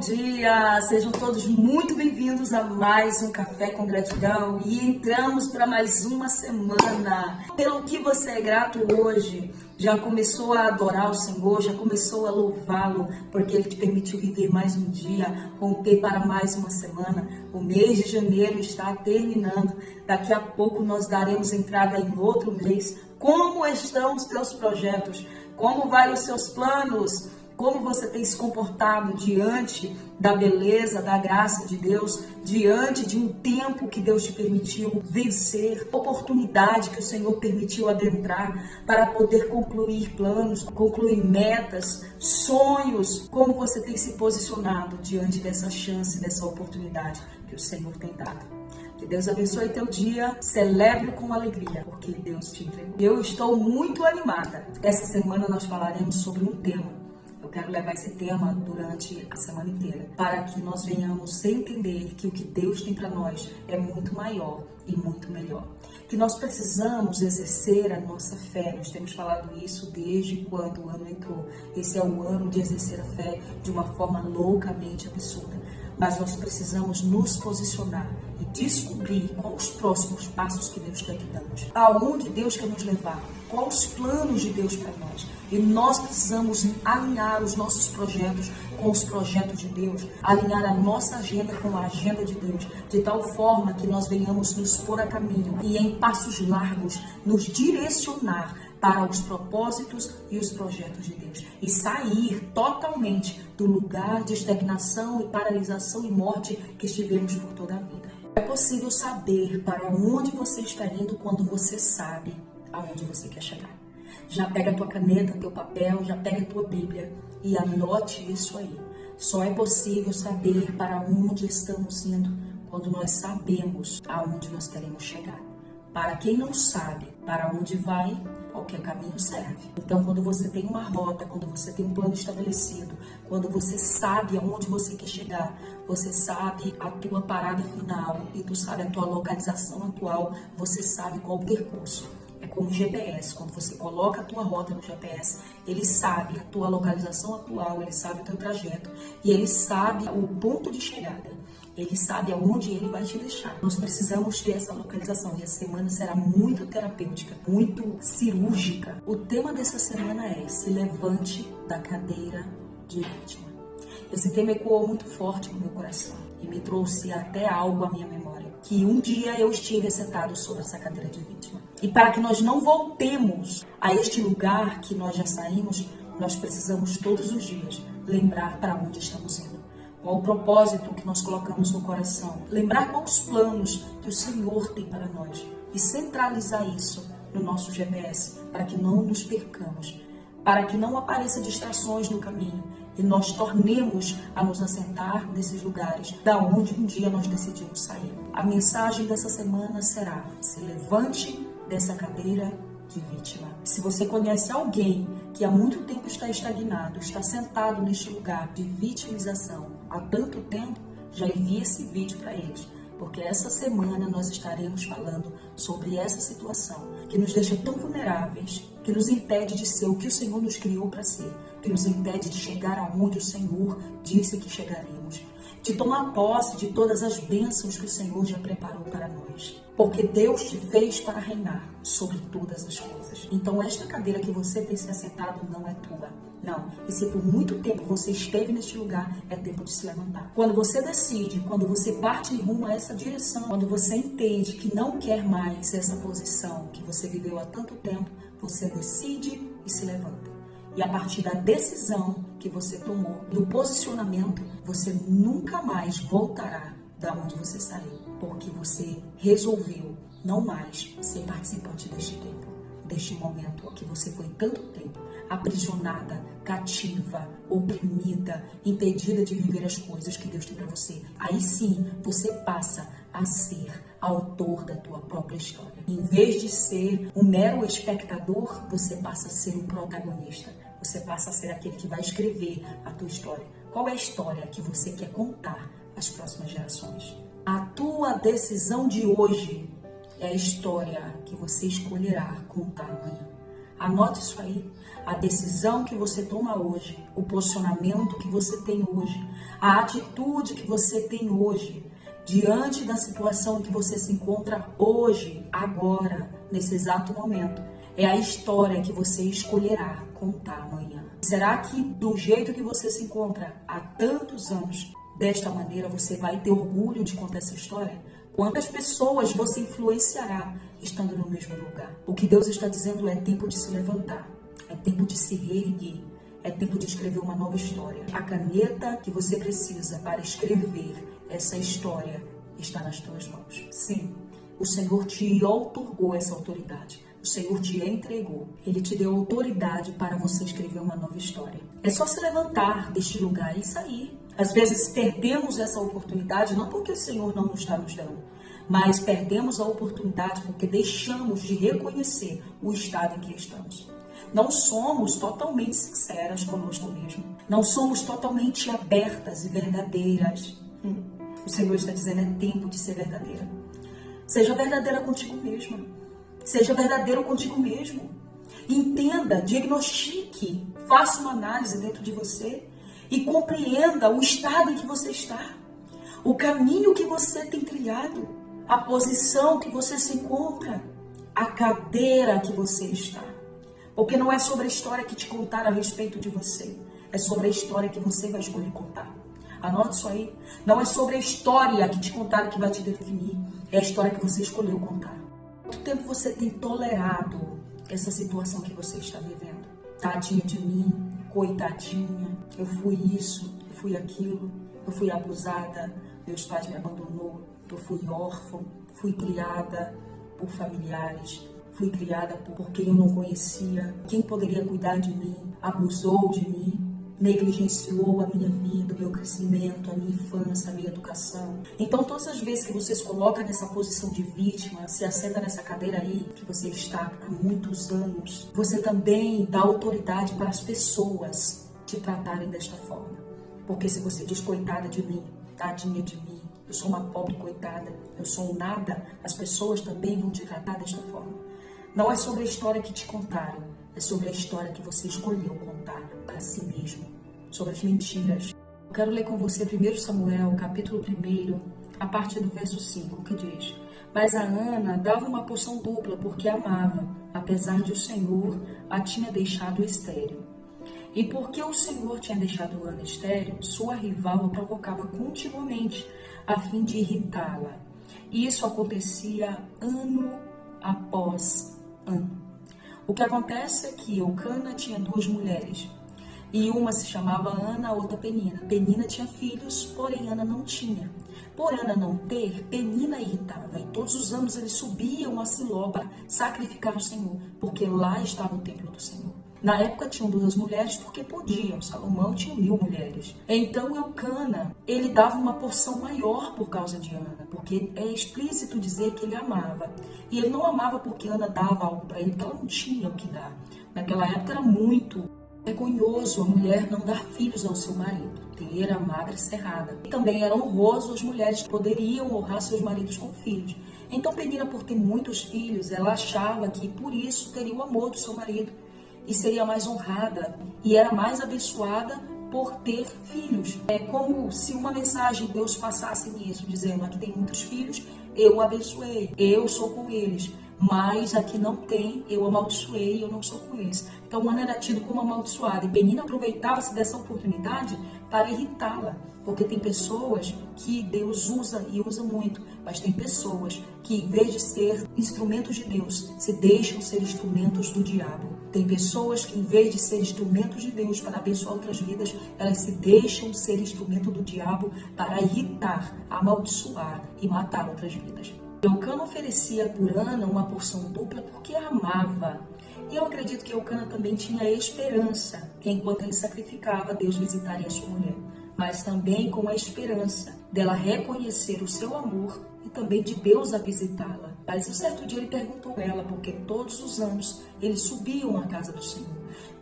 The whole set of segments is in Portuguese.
dia! Sejam todos muito bem-vindos a mais um Café com Gratidão e entramos para mais uma semana. Pelo que você é grato hoje, já começou a adorar o Senhor, já começou a louvá-lo, porque Ele te permitiu viver mais um dia, romper para mais uma semana. O mês de janeiro está terminando, daqui a pouco nós daremos entrada em outro mês. Como estão os teus projetos? Como vai os seus planos? Como você tem se comportado diante da beleza, da graça de Deus, diante de um tempo que Deus te permitiu vencer, oportunidade que o Senhor permitiu adentrar para poder concluir planos, concluir metas, sonhos. Como você tem se posicionado diante dessa chance, dessa oportunidade que o Senhor tem dado? Que Deus abençoe teu dia, celebre com alegria, porque Deus te entregou. Eu estou muito animada. Essa semana nós falaremos sobre um tema. Eu quero levar esse tema durante a semana inteira, para que nós venhamos entender que o que Deus tem para nós é muito maior e muito melhor. Que nós precisamos exercer a nossa fé. Nós temos falado isso desde quando o ano entrou. Esse é o ano de exercer a fé de uma forma loucamente absurda. Mas nós precisamos nos posicionar e descobrir quais os próximos passos que Deus quer que damos. Aonde Deus quer nos levar. Quais os planos de Deus para nós. E nós precisamos alinhar os nossos projetos com os projetos de Deus. Alinhar a nossa agenda com a agenda de Deus. De tal forma que nós venhamos nos pôr a caminho e em passos largos nos direcionar para os propósitos e os projetos de Deus. E sair totalmente do lugar de estagnação e paralisação e morte que estivemos por toda a vida. É possível saber para onde você está indo quando você sabe aonde você quer chegar. Já pega a tua caneta, teu papel, já pega a tua Bíblia e anote isso aí. Só é possível saber para onde estamos indo quando nós sabemos aonde nós queremos chegar. Para quem não sabe para onde vai, qualquer caminho serve. Então, quando você tem uma rota, quando você tem um plano estabelecido, quando você sabe aonde você quer chegar, você sabe a tua parada final e tu sabe a tua localização atual, você sabe qual o percurso. É como o GPS, quando você coloca a tua rota no GPS, ele sabe a tua localização atual, ele sabe o teu trajeto e ele sabe o ponto de chegada. Ele sabe aonde ele vai te deixar. Nós precisamos ter essa localização e a semana será muito terapêutica, muito cirúrgica. O tema dessa semana é: se levante da cadeira de vítima. Esse tema ecoou muito forte no meu coração e me trouxe até algo à minha memória. Que um dia eu estive sentado sobre essa cadeira de vítima. E para que nós não voltemos a este lugar que nós já saímos, nós precisamos todos os dias lembrar para onde estamos indo. Qual o propósito que nós colocamos no coração. Lembrar quais os planos que o Senhor tem para nós. E centralizar isso no nosso GPS, para que não nos percamos. Para que não apareçam distrações no caminho. E nós tornemos a nos assentar nesses lugares da onde um dia nós decidimos sair. A mensagem dessa semana será: se levante dessa cadeira de vítima. Se você conhece alguém que há muito tempo está estagnado, está sentado neste lugar de vitimização há tanto tempo, já envie esse vídeo para eles, porque essa semana nós estaremos falando sobre essa situação que nos deixa tão vulneráveis, que nos impede de ser o que o Senhor nos criou para ser, que nos impede de chegar aonde o Senhor disse que chegaremos, de tomar posse de todas as bênçãos que o Senhor já preparou para nós. Porque Deus te fez para reinar sobre todas as coisas. Então esta cadeira que você tem se assentado não é tua. Não. E se por muito tempo você esteve neste lugar, é tempo de se levantar. Quando você decide, quando você parte rumo a essa direção, quando você entende que não quer mais essa posição que você viveu há tanto tempo, você decide e se levanta. E a partir da decisão que você tomou, do posicionamento, você nunca mais voltará da onde você saiu, porque você resolveu não mais ser participante deste tempo, deste momento que você foi tanto tempo aprisionada, cativa, oprimida, impedida de viver as coisas que Deus tem para você. Aí sim, você passa a ser autor da tua própria história. Em vez de ser um mero espectador, você passa a ser um protagonista. Você passa a ser aquele que vai escrever a tua história. Qual é a história que você quer contar às próximas gerações? A tua decisão de hoje é a história que você escolherá contar amanhã. Anote isso aí. A decisão que você toma hoje, o posicionamento que você tem hoje, a atitude que você tem hoje, diante da situação que você se encontra hoje, agora, nesse exato momento, é a história que você escolherá contar amanhã. Será que do jeito que você se encontra há tantos anos, desta maneira você vai ter orgulho de contar essa história? Quantas pessoas você influenciará estando no mesmo lugar? O que Deus está dizendo é tempo de se levantar, é tempo de se reerguer, é tempo de escrever uma nova história. A caneta que você precisa para escrever essa história está nas tuas mãos. Sim, o Senhor te outorgou essa autoridade. O Senhor te entregou. Ele te deu autoridade para você escrever uma nova história. É só se levantar deste lugar e sair. Às vezes perdemos essa oportunidade não porque o Senhor não nos está nos dando, mas perdemos a oportunidade porque deixamos de reconhecer o estado em que estamos. Não somos totalmente sinceras conosco mesmo. Não somos totalmente abertas e verdadeiras. O Senhor está dizendo, é tempo de ser verdadeira. Seja verdadeira contigo mesma. Seja verdadeiro contigo mesmo. Entenda, diagnostique, faça uma análise dentro de você e compreenda o estado em que você está, o caminho que você tem trilhado, a posição que você se encontra, a cadeira que você está. Porque não é sobre a história que te contaram a respeito de você, é sobre a história que você vai escolher contar. Anote isso aí. Não é sobre a história que te contaram que vai te definir, é a história que você escolheu contar. Quanto tempo você tem tolerado essa situação que você está vivendo? Tadinha de mim, coitadinha, eu fui isso, eu fui aquilo, eu fui abusada, meus pais me abandonou, eu fui órfã, fui criada por familiares, fui criada por quem eu não conhecia, quem poderia cuidar de mim, abusou de mim, negligenciou a minha vida, o meu crescimento, a minha infância, a minha educação. Então, todas as vezes que você se coloca nessa posição de vítima, se assenta nessa cadeira aí, que você está há muitos anos, você também dá autoridade para as pessoas te tratarem desta forma. Porque se você diz, coitada de mim, tadinha de mim, eu sou uma pobre coitada, eu sou um nada, as pessoas também vão te tratar desta forma. Não é sobre a história que te contaram, é sobre a história que você escolheu contar para si mesmo, sobre as mentiras. Eu quero ler com você 1 Samuel, capítulo 1, a partir do verso 5, que diz: Mas a Ana dava uma porção dupla porque a amava, apesar de o Senhor a tinha deixado estéril. E porque o Senhor tinha deixado Ana estéril, sua rival a provocava continuamente, a fim de irritá-la. E isso acontecia ano após ano. O que acontece é que Eucana tinha 2 mulheres, e uma se chamava Ana, a outra Penina. Penina tinha filhos, porém Ana não tinha. Por Ana não ter, Penina irritava, e todos os anos eles subiam a Siló para sacrificar o Senhor, porque lá estava o templo do Senhor. Na época tinham 2 mulheres porque podiam, Salomão tinha 1000 mulheres. Então Eucana, ele dava uma porção maior por causa de Ana, porque é explícito dizer que ele amava. E ele não amava porque Ana dava algo para ele, porque ela não tinha o que dar. Naquela época era muito vergonhoso a mulher não dar filhos ao seu marido, ter a madre cerrada. E também era honroso as mulheres que poderiam honrar seus maridos com filhos. Então Penina, por ter muitos filhos, ela achava que por isso teria o amor do seu marido e seria mais honrada e era mais abençoada por ter filhos. É como se uma mensagem de Deus passasse nisso, dizendo: aqui tem muitos filhos, eu abençoei, eu sou com eles. Mas aqui não tem, eu amaldiçoei, eu não sou com eles. Então Ana era tido como amaldiçoada. E Penina aproveitava-se dessa oportunidade para irritá-la. Porque tem pessoas que Deus usa e usa muito, mas tem pessoas que, em vez de ser instrumentos de Deus, se deixam ser instrumentos do diabo. Tem pessoas que, em vez de ser instrumentos de Deus para abençoar outras vidas, elas se deixam ser instrumento do diabo para irritar, amaldiçoar e matar outras vidas. Eucana oferecia por Ana uma porção dupla porque a amava. E eu acredito que Eucana também tinha esperança que, enquanto ele sacrificava, Deus visitaria a sua mulher. Mas também com a esperança dela reconhecer o seu amor e também de Deus a visitá-la. Mas um certo dia ele perguntou a ela, porque todos os anos eles subiam à casa do Senhor.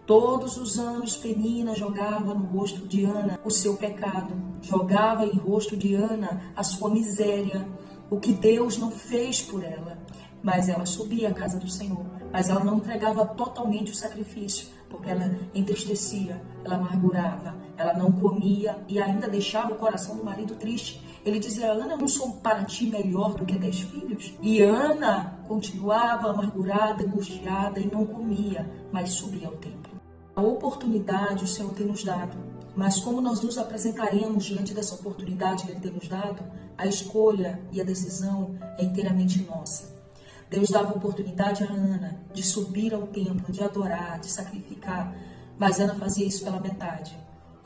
Todos os anos Penina jogava no rosto de Ana o seu pecado, jogava em rosto de Ana a sua miséria, o que Deus não fez por ela. mas ela subia à casa do Senhor. Mas ela não entregava totalmente o sacrifício, porque ela entristecia, ela amargurava, ela não comia e ainda deixava o coração do marido triste. Ele dizia: Ana, não sou para ti melhor do que 10 filhos? E Ana continuava amargurada, angustiada e não comia, mas subia ao templo. A oportunidade o Senhor tem nos dado, mas como nós nos apresentaremos diante dessa oportunidade que Ele tem nos dado, a escolha e a decisão é inteiramente nossa. Deus dava oportunidade a Ana de subir ao templo, de adorar, de sacrificar, mas Ana fazia isso pela metade.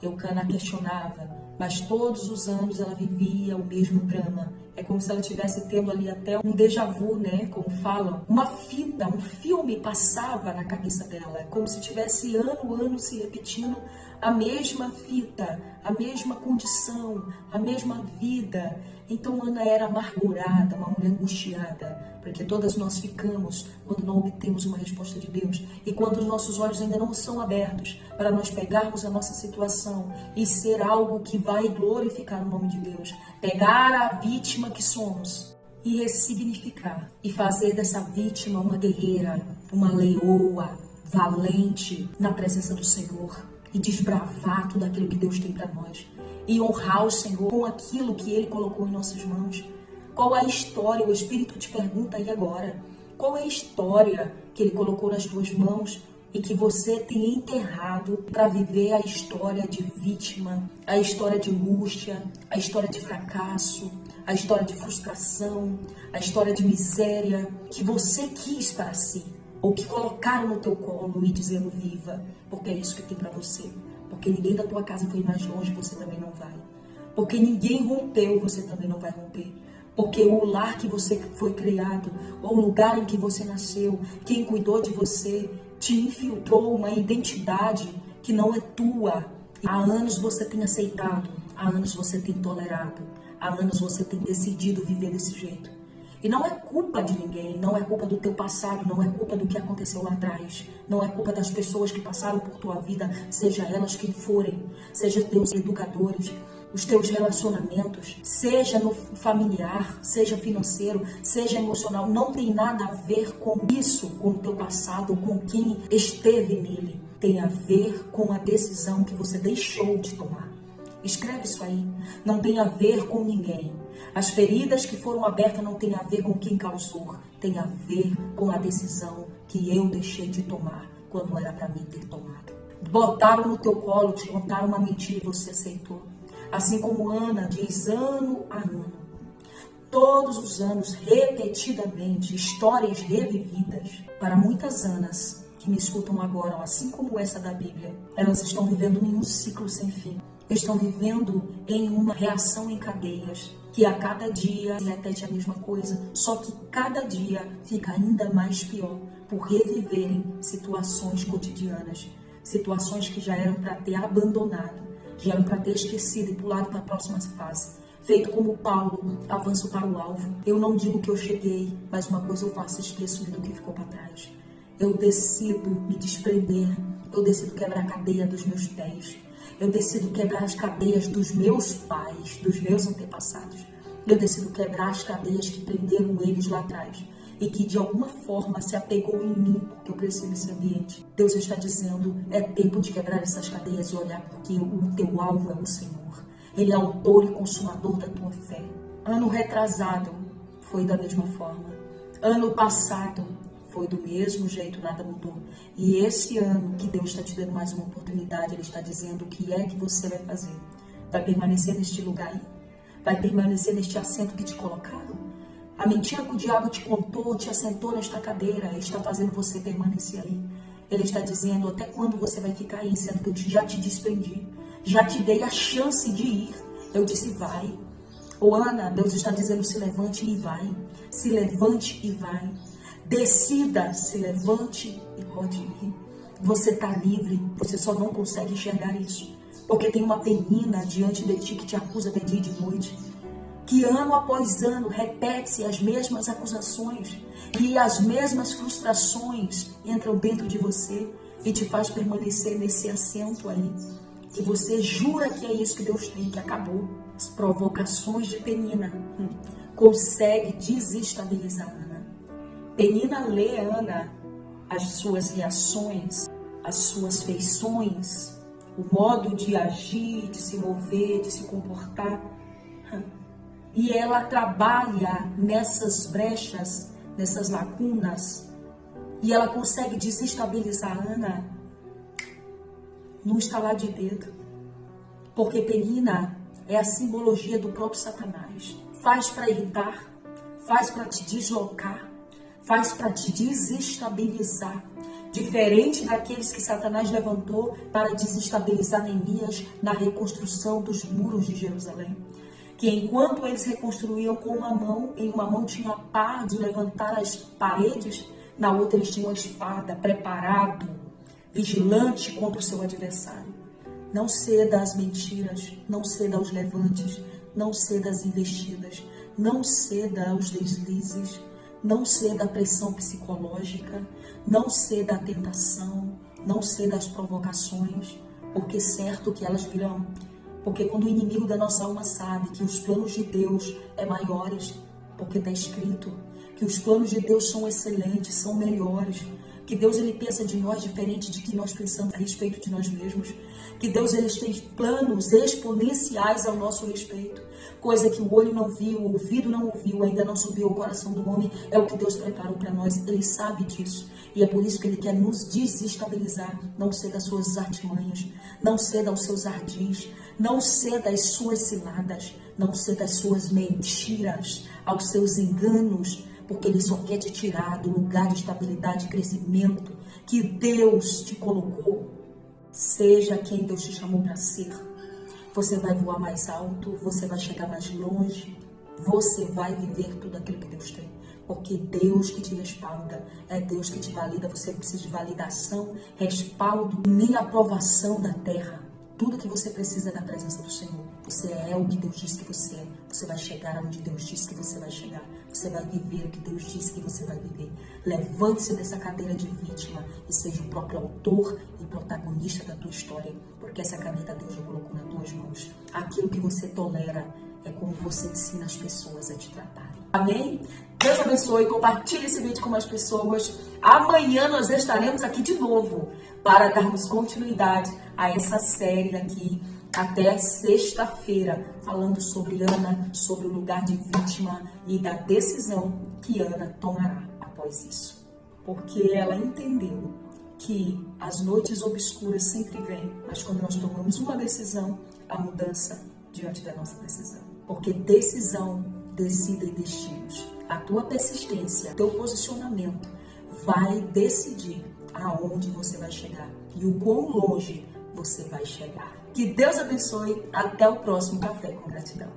Eucana questionava, mas todos os anos ela vivia o mesmo drama. É como se ela estivesse tendo ali até um déjà vu, né? Como falam, uma fita, um filme passava na cabeça dela. É como se tivesse ano a ano se repetindo a mesma fita, a mesma condição, a mesma vida. Então Ana era amargurada, uma mulher angustiada, porque todas nós ficamos quando não obtemos uma resposta de Deus e quando os nossos olhos ainda não são abertos para nós pegarmos a nossa situação e ser algo que vai glorificar o nome de Deus, pegar a vítima que somos e ressignificar e fazer dessa vítima uma guerreira, uma leoa, valente na presença do Senhor e desbravar tudo aquilo que Deus tem para nós e honrar o Senhor com aquilo que Ele colocou em nossas mãos. Qual é a história? O Espírito te pergunta aí agora. Qual é a história que Ele colocou nas tuas mãos e que você tem enterrado para viver a história de vítima, a história de angústia, a história de fracasso, a história de frustração, a história de miséria que você quis para si, ou que colocaram no teu colo e dizendo viva, porque é isso que tem para você. Porque ninguém da tua casa foi mais longe, você também não vai. Porque ninguém rompeu, você também não vai romper. Porque o lar que você foi criado, o lugar em que você nasceu, quem cuidou de você, te infiltrou uma identidade que não é tua. Há anos você tem aceitado, há anos você tem tolerado, há anos você tem decidido viver desse jeito. E não é culpa de ninguém, não é culpa do teu passado, não é culpa do que aconteceu lá atrás, não é culpa das pessoas que passaram por tua vida, seja elas quem forem, seja teus educadores, os teus relacionamentos, seja no familiar, seja financeiro, seja emocional, não tem nada a ver com isso, com o teu passado, com quem esteve nele. Tem a ver com a decisão que você deixou de tomar. Escreve isso aí. Não tem a ver com ninguém. As feridas que foram abertas não tem a ver com quem causou. Tem a ver com a decisão que eu deixei de tomar quando era para mim ter tomado. Botaram no teu colo, te contaram uma mentira e você aceitou. Assim como Ana diz ano a ano. Todos os anos, repetidamente, histórias revividas. Para muitas Anas que me escutam agora, assim como essa da Bíblia, elas estão vivendo em um ciclo sem fim. Estão vivendo em uma reação em cadeias, que a cada dia repete a mesma coisa, só que cada dia fica ainda mais pior por reviverem situações cotidianas, situações que já eram para ter abandonado, já eram para ter esquecido e pulado para a próxima fase. Feito como Paulo, avanço para o alvo. Eu não digo que eu cheguei, mas uma coisa eu faço, esqueço do que ficou para trás. Eu decido me desprender, eu decido quebrar a cadeia dos meus pés. Eu decido quebrar as cadeias dos meus pais, dos meus antepassados. Eu decido quebrar as cadeias que prenderam eles lá atrás e que de alguma forma se apegou em mim, porque eu cresci nesse ambiente. Deus está dizendo, é tempo de quebrar essas cadeias e olhar porque o teu alvo é o Senhor. Ele é autor e consumador da tua fé. Ano retrasado foi da mesma forma. Ano passado foi do mesmo jeito, nada mudou. E esse ano que Deus está te dando mais uma oportunidade, Ele está dizendo o que é que você vai fazer. Vai permanecer neste lugar aí? Vai permanecer neste assento que te colocaram? A mentira que o diabo te contou, te assentou nesta cadeira, Ele está fazendo você permanecer aí. Ele está dizendo até quando você vai ficar aí, sendo que eu já te desprendi. Já te dei a chance de ir. Eu disse, vai. Ô Ana, Deus está dizendo, se levante e vai. Se levante e vai. Decida, se levante e pode ir. Você está livre, você só não consegue enxergar isso. Porque tem uma penina diante de ti que te acusa de dia e de noite. Que ano após ano repete-se as mesmas acusações. E as mesmas frustrações entram dentro de você e te faz permanecer nesse assento aí. Que você jura que é isso que Deus tem, que acabou. As provocações de penina consegue desestabilizar Ana. Penina lê Ana, as suas reações, as suas feições, o modo de agir, de se mover, de se comportar. E ela trabalha nessas brechas, nessas lacunas, e ela consegue desestabilizar Ana num estalar de dedo. Porque Penina é a simbologia do próprio Satanás. Faz para irritar, faz para te deslocar, faz para te desestabilizar. Diferente daqueles que Satanás levantou para desestabilizar Neemias na reconstrução dos muros de Jerusalém. Que enquanto eles reconstruíam com uma mão, em uma mão tinha a pá de levantar as paredes, na outra eles tinham a espada, preparado, vigilante contra o seu adversário. Não ceda às mentiras, não ceda aos levantes, não ceda às investidas, não ceda aos deslizes, não ceda à pressão psicológica, não ceda à tentação, não ceda às provocações, porque certo que elas virão. Porque quando o inimigo da nossa alma sabe que os planos de Deus é maiores, porque está escrito que os planos de Deus são excelentes, são melhores, que Deus ele pensa de nós diferente de que nós pensamos a respeito de nós mesmos, que Deus ele tem planos exponenciais ao nosso respeito, coisa que o olho não viu, o ouvido não ouviu, ainda não subiu ao coração do homem, é o que Deus preparou para nós, ele sabe disso, e é por isso que ele quer nos desestabilizar. Não ceda às suas artimanhas, não ceda aos seus ardis, não ceda às suas ciladas, não ceda às suas mentiras, aos seus enganos, porque ele só quer te tirar do lugar de estabilidade e crescimento que Deus te colocou. Seja quem Deus te chamou para ser. Você vai voar mais alto, você vai chegar mais longe, você vai viver tudo aquilo que Deus tem. Porque Deus que te respalda, é Deus que te valida. Você não precisa de validação, respaldo, nem aprovação da terra. Tudo que você precisa é da presença do Senhor. Você é o que Deus disse que você é. Você vai chegar onde Deus disse que você vai chegar. Você vai viver o que Deus disse que você vai viver. Levante-se dessa cadeira de vítima e seja o próprio autor e protagonista da tua história. Porque essa caneta Deus já colocou nas tuas mãos. Aquilo que você tolera é como você ensina as pessoas a te tratar. Amém? Deus abençoe, compartilhe esse vídeo com mais pessoas. Amanhã nós estaremos aqui de novo para darmos continuidade a essa série aqui até sexta-feira, falando sobre Ana, sobre o lugar de vítima e da decisão que Ana tomará após isso. Porque ela entendeu que as noites obscuras sempre vêm, mas quando nós tomamos uma decisão, a mudança diante da nossa decisão. Porque decisão decide destinos. A tua persistência, teu posicionamento vai decidir aonde você vai chegar e o quão longe você vai chegar. Que Deus abençoe. Até o próximo Café com Gratidão.